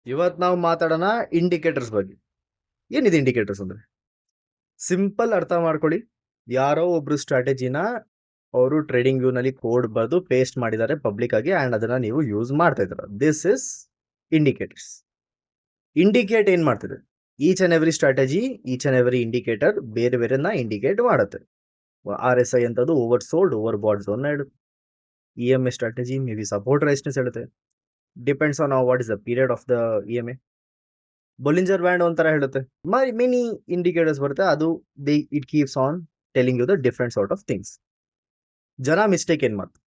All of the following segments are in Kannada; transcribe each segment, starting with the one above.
ಇವತ್ತು ನಾವು ಮಾತಾಡೋಣ ಇಂಡಿಕೇಟರ್ಸ್ ಬಗ್ಗೆ. ಏನಿದೆ ಇಂಡಿಕೇಟರ್ಸ್ ಅಂದ್ರೆ? ಸಿಂಪಲ್ ಅರ್ಥ ಮಾಡ್ಕೊಳ್ಳಿ. ಯಾರೋ ಒಬ್ರು ಸ್ಟ್ರಾಟಜಿನ ಅವರು ಟ್ರೇಡಿಂಗ್ ವ್ಯೂ ನಲ್ಲಿ ಕೋಡ್ ಬರೆದು ಪೇಸ್ಟ್ ಮಾಡಿದ್ದಾರೆ ಪಬ್ಲಿಕ್ ಆಗಿ ಅಂಡ್ ಅದನ್ನ ನೀವು ಯೂಸ್ ಮಾಡ್ತಾ ಇದ್ದೀರಾ. This is indicators. ಇಂಡಿಕೇಟ್ ಏನ್ ಮಾಡ್ತಿದೆ? Each and every strategy, each and every indicator ಬೇರೆ ಬೇರೆನ ಇಂಡಿಕೇಟ್ ಮಾಡುತ್ತೆ. RSI ಅಂತದ್ದು over sold, over bought zone ಹೇಳುತ್ತೆ. EMA strategy maybe support resistance ಹೇಳುತ್ತೆ. Depends on what is the period of the EMA. Bollinger band ಒಂಥರ ಹೇಳುತ್ತೆ. ಮೆನಿ ಇಂಡಿಕೇಟರ್ಸ್ ಬರುತ್ತೆ. ಅದು it keeps on telling you the different sort of things. ಜನ ಮಿಸ್ಟೇಕ್ ಏನ್ ಮಾಡ್ತಾರೆ?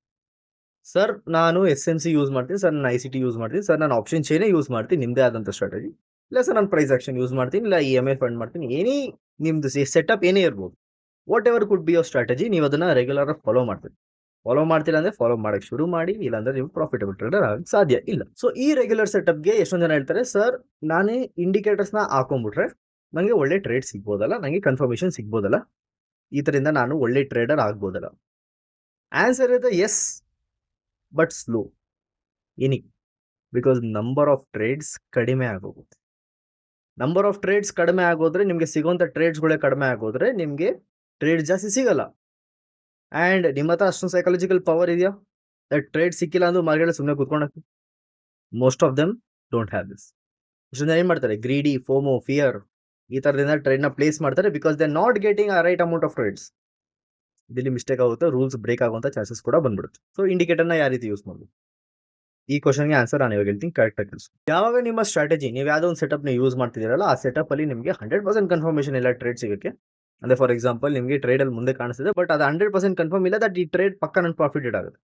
ಸರ್ ನಾನು SMC ಯೂಸ್ ಮಾಡ್ತೀನಿ, ಸರ್ ನಾನು ICT ಯೂಸ್ ಮಾಡ್ತೀನಿ, ಸರ್ ನಾನು ಆಪ್ಷನ್ ಚೈನೇ ಯೂಸ್ ಮಾಡ್ತೀನಿ, ನಿಮ್ದೇ ಆದಂಥ ಸ್ಟ್ರಾಟಜಿ, ಇಲ್ಲ ಸರ್ ನಾನು ಪ್ರೈಸ್ ಆಕ್ಷನ್ ಯೂಸ್ ಮಾಡ್ತೀನಿ, ಇಲ್ಲ EMA ಫಂಡ್ ಮಾಡ್ತೀನಿ, ಏನೇ ನಿಮ್ದು ಸೆಟಪ್ ಏನೇ ಇರ್ಬೋದು, what ever could be your strategy, ನೀವು ಅದನ್ನ ರೆಗ್ಯುಲರ್ ಆಗಿ ಫಾಲೋ ಮಾಡ್ತೀರಿ. ಫಾಲೋ ಮಾಡ್ತಿಲ್ಲ ಅಂದ್ರೆ ಫಾಲೋ ಮಾಡಕ್ ಶುರು ಮಾಡಿ, ಇಲ್ಲಾಂದ್ರೆ ನೀವು ಪ್ರಾಫಿಟಬಲ್ ಟ್ರೇಡರ್ ಆಗಕ್ಕೆ ಸಾಧ್ಯ ಇಲ್ಲ. ಸೊ ಈ ರೆಗ್ಯುಲರ್ ಸೆಟಪ್ಗೆ ಎಷ್ಟೊಂದು ಜನ ಹೇಳ್ತಾರೆ, ಸರ್ ನಾನೇ ಇಂಡಿಕೇಟರ್ಸ್ ನ ಹಾಕೊಂಡ್ಬಿಟ್ರೆ ನಂಗೆ ಒಳ್ಳೆ ಟ್ರೇಡ್ ಸಿಗ್ಬೋದಲ್ಲ, ನಂಗೆ ಕನ್ಫರ್ಮೇಶನ್ ಸಿಗ್ಬೋದಲ್ಲ, ಈ ತರಿಂದ ನಾನು ಒಳ್ಳೆ ಟ್ರೇಡರ್ ಆಗ್ಬೋದಲ್ಲ? ಆನ್ಸರ್ ಇದೆ ಎಸ್, ಬಟ್ ಸ್ಲೋ. ಏನಕ್ಕೆ? ಬಿಕಾಸ್ ನಂಬರ್ ಆಫ್ ಟ್ರೇಡ್ಸ್ ಕಡಿಮೆ ಆಗೋಗುತ್ತೆ. ನಂಬರ್ ಆಫ್ ಟ್ರೇಡ್ಸ್ ಕಡಿಮೆ ಆಗೋದ್ರೆ ನಿಮ್ಗೆ ಸಿಗುವಂತ ಟ್ರೇಡ್ಸ್ಗಳೇ ಕಡಿಮೆ ಆಗೋದ್ರೆ ನಿಮ್ಗೆ ಟ್ರೇಡ್ ಜಾಸ್ತಿ ಸಿಗಲ್ಲ. ಅಂಡ್ ನಿಮ್ಮ ಹತ್ರ ಅಷ್ಟೊಂದು ಸೈಕಾಲಜಿಕಲ್ ಪವರ್ ಇದೆಯಾ ಟ್ರೇಡ್ ಸಿಕ್ಕಿಲ್ಲ ಅಂದ್ರೆ ಮಾರ್ಕೆಟ್ ಸುಮ್ಮನೆ ಕೂತ್ಕೊಂಡಕ್ಕೆ? Most of them don't have this. ಇಷ್ಟೊಂದು ಜನ ಏನ್ ಮಾಡ್ತಾರೆ? ಗ್ರೀಡಿ, ಫೋಮೋ, ಫಿಯರ್ ಈ ತರದಿಂದ ಟ್ರೇಡ್ ನ ಪ್ಲೇಸ್ ಮಾಡ್ತಾರೆ because they not getting a right amount of trades. ಇಲ್ಲಿ ಮಿಸ್ಟೇಕ್ ಆಗುತ್ತೆ, ರೂಲ್ಸ್ ಬ್ರೇಕ್ ಆಗುವಂತ ಚಾನ್ಸಸ್ ಕೂಡ ಬಂದ್ಬಿಡುತ್ತೆ. ಸೊ ಇಂಡಿಕೇಟರ್ ನ ಯಾವ ರೀತಿ ಯೂಸ್ ಮಾಡಬೇಕು? ಈ ಕ್ವಶನ್ಗೆ ಆನ್ಸರ್ ನಾನು ಇವಾಗ ಹೇಳ್ತೀನಿ, ಕರೆಕ್ಟ್ ಆಗಿ ಕೆಲಸ. ಯಾವಾಗ ನಿಮ್ಮ ಸ್ಟ್ರಾಟಜಿ ನೀವು ಯಾವ್ದೋ ಒಂದು ಸೆಟಪ್ ನ ಯೂಸ್ ಮಾಡ್ತಿದ್ದೀರಲ್ಲ, ಆ ಸೆಟಪ್ ಅಲ್ಲಿ ನಿಮಗೆ 100% ಕನ್ಫರ್ಮೇಶನ್ ಇಲ್ಲ ಟ್ರೇಡ್ ಸಿಗಕ್ಕೆ. ಅಂದ್ರೆ ಫಾರ್ ಎಕ್ಸಾಂಪಲ್ ನಿಮಗೆ ಟ್ರೇಡ್ ಅಲ್ಲಿ ಮುಂದೆ ಕಾಣಿಸ್ತಿದೆ, ಬಟ್ ಅದು 100% ಕನ್ಫರ್ಮ್ ಇಲ್ಲ ದಟ್ ಈ ಟ್ರೇಡ್ ಪಕ್ಕ ನನ್ನ ಪ್ರಾಫಿಟ್ ಆಗುತ್ತೆ.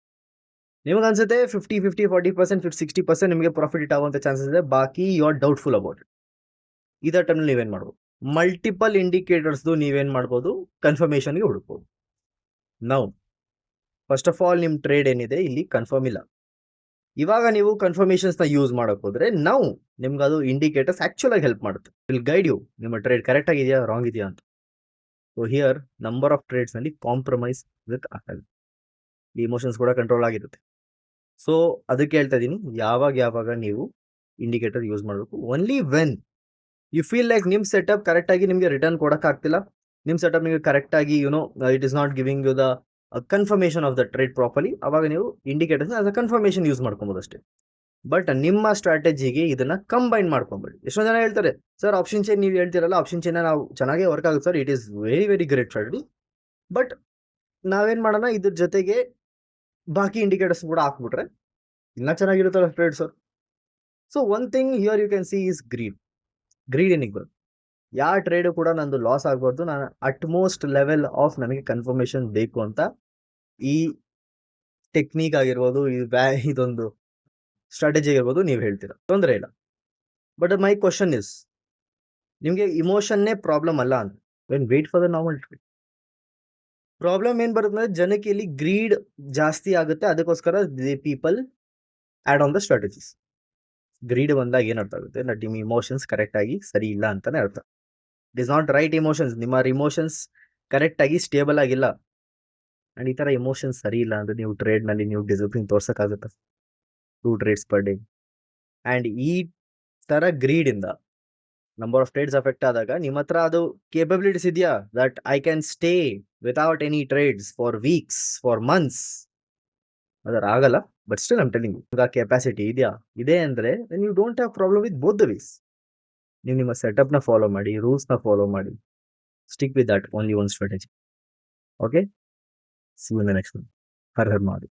ನಿಮಗೆ ಅನ್ಸುತ್ತೆ 50-50, 40%, 60% ನಿಮಗೆ ಪ್ರಾಫಿಟ್ ಇಟ್ ಆಗುವಂತ ಚಾನ್ಸಸ್ ಇದೆ, ಬಾಕಿ you are doubtful about it. ಇದರ ಟೈಮ್ ನೀವೇನ್ ಮಾಡ್ಬೋದು? ಮಲ್ಟಿಪಲ್ ಇಂಡಿಕೇಟರ್ಸ್ ನೀವೇನ್ ಮಾಡ್ಬೋದು? ಕನ್ಫರ್ಮೇಶನ್ಗೆ ಹುಡುಕ್ಬೋದು. ನೌ ಫಸ್ಟ್ ಆಫ್ ಆಲ್ ನಿಮ್ ಟ್ರೇಡ್ ಏನಿದೆ ಇಲ್ಲಿ ಕನ್ಫರ್ಮ್ ಇಲ್ಲ. ಇವಾಗ ನೀವು ಕನ್ಫರ್ಮೇಶನ್ಸ್ ನ ಯೂಸ್ ಮಾಡಕ್ ಹೋದ್ರೆ ನಾವು ನಿಮ್ಗೆ ಅದು ಇಂಡಿಕೇಟರ್ಸ್ ಆಕ್ಚುಲ್ ಆಗಿ ಹೆಲ್ಪ್ ಮಾಡುತ್ತೆ. ವಿಲ್ ಗೈಡ್ ಯು ನಿಮ್ಮ ಟ್ರೇಡ್ ಕರೆಕ್ಟ್ ಆಗಿದೆಯಾ, ರಾಂಗ್ ಇದೆಯಾ ಅಂತ. So here number of trades ನಲ್ಲಿ ಕಾಂಪ್ರಮೈಸ್ ವಿತ್ ಆಗಲ್ಲ. ಈ ಇಮೋಷನ್ಸ್ ಕೂಡ ಕಂಟ್ರೋಲ್ ಆಗಿರುತ್ತೆ. ಸೊ ಅದಕ್ಕೆ ಹೇಳ್ತಾ ಇದೀನಿ, ಯಾವಾಗ ನೀವು ಇಂಡಿಕೇಟರ್ ಯೂಸ್ ಮಾಡಬೇಕು only when you feel like ನಿಮ್ ಸೆಟಪ್ ಕರೆಕ್ಟ್ ಆಗಿ ನಿಮ್ಗೆ ರಿಟರ್ನ್ ಕೊಡಕ್ ಆಗ್ತಿಲ್ಲ, ನಿಮ್ ಸೆಟಪ್ ನಿಮಗೆ ಕರೆಕ್ಟ್ ಆಗಿ it is not giving you the confirmation of the trade properly, ಅವಾಗ ನೀವು indicators as a confirmation use ಮಾಡ್ಕೊಬಹುದು ಅಷ್ಟೇ. ಬಟ್ ನಿಮ್ಮ ಸ್ಟ್ರಾಟಜಿಗೆ ಇದನ್ನ ಕಂಬೈನ್ ಮಾಡ್ಕೊಂಬೇಡಿ. ಎಷ್ಟೊಂದು ಜನ ಹೇಳ್ತಾರೆ, ಸರ್ ಆಪ್ಷನ್ ಚೈನ್ ನೀವು ಹೇಳ್ತಿರಲ್ಲ, ಆಪ್ಷನ್ ಚೈನ್ ನಾವು ಚೆನ್ನಾಗೇ ವರ್ಕ್ ಆಗುತ್ತೆ sir, it is very very great strategy, but ನಾವೇನ್ ಮಾಡೋಣ ಇದ್ರ ಜೊತೆಗೆ ಬಾಕಿ ಇಂಡಿಕೇಟರ್ಸ್ ಕೂಡ ಹಾಕ್ಬಿಟ್ರೆ ಇನ್ನ ಚೆನ್ನಾಗಿರುತ್ತಲ್ಲ trade sir. So one thing here you can see is greed ಏನಿಗೆ ಬರುತ್ತೆ? ಯಾವ ಟ್ರೇಡ್ ಕೂಡ ನಂದು ಲಾಸ್ ಆಗ್ಬಾರ್ದು, ನಾನು ಅಟ್ಮೋಸ್ಟ್ ಲೆವೆಲ್ ಆಫ್ ನನಗೆ ಕನ್ಫರ್ಮೇಶನ್ ಬೇಕು ಅಂತ ಈ ಟೆಕ್ನಿಕ್ ಆಗಿರ್ಬೋದು, ಇದೊಂದು ಸ್ಟ್ರಾಟಜಿ ಆಗಿರ್ಬೋದು ನೀವು ಹೇಳ್ತೀರಾ, ತೊಂದರೆ ಇಲ್ಲ. ಬಟ್ ಮೈ ಕ್ವಶನ್ ಇಸ್, ನಿಮಗೆ ಇಮೋಷನ್ನೇ ಪ್ರಾಬ್ಲಮ್ ಅಲ್ಲ ಅಂತ when wait for the normal trade. Problem ಏನ್ ಬರುತ್ತೆ ಅಂದ್ರೆ ಜನಕ್ಕೆ ಇಲ್ಲಿ ಗ್ರೀಡ್ ಜಾಸ್ತಿ ಆಗುತ್ತೆ, ಅದಕ್ಕೋಸ್ಕರ the people add on the strategies. Greed ಬಂದಾಗ ಏನ್ ಅರ್ಥ ಆಗುತ್ತೆ? ನಟ್ ನಿಮ್ಮ ಇಮೋಷನ್ಸ್ ಕರೆಕ್ಟ್ ಆಗಿ ಸರಿ ಇಲ್ಲ ಅಂತಾನೆ ಅರ್ಥ. It is not right emotions, ನಿಮ್ಮ ಇಮೋಷನ್ಸ್ ಕರೆಕ್ಟ್ ಆಗಿ ಸ್ಟೇಬಲ್ ಆಗಿಲ್ಲ. ಅಂಡ್ ಈ ತರ ಇಮೋಷನ್ಸ್ ಸರಿ ಇಲ್ಲ ಅಂದ್ರೆ ನೀವು ಟ್ರೇಡ್ ನಲ್ಲಿ ನೀವು ಡಿಸಿಪ್ಲಿನ್ ತೋರ್ಸಕ್ಕಾಗುತ್ತೆ? 2 ಟ್ರೇಡ್ಸ್ ಪರ್ ಡೇ. ಅಂಡ್ ಈ ತರ ಗ್ರೀಡ್ ಇಂದ ನಂಬರ್ ಆಫ್ ಟ್ರೇಡ್ಸ್ ಅಫೆಕ್ಟ್ ಆದಾಗ ನಿಮ್ಮ ಹತ್ರ ಅದು ಕೇಪಬಿಲಿಟೀಸ್ ಇದೆಯಾ that I can stay without any trades for weeks, for months? ಅದರ ಆಗಲ್ಲ. But still I'm telling you, capacity ಇದೆಯಾ? ಇದೆ ಅಂದ್ರೆ you don't have problem with both the ways. ನೀವು ನಿಮ್ಮ ಸೆಟಪ್ ನ ಫಾಲೋ ಮಾಡಿ, ರೂಲ್ಸ್ ನ ಫಾಲೋ ಮಾಡಿ, stick with that only one strategy. Okay, see you in the next one. Har Har Mahadev.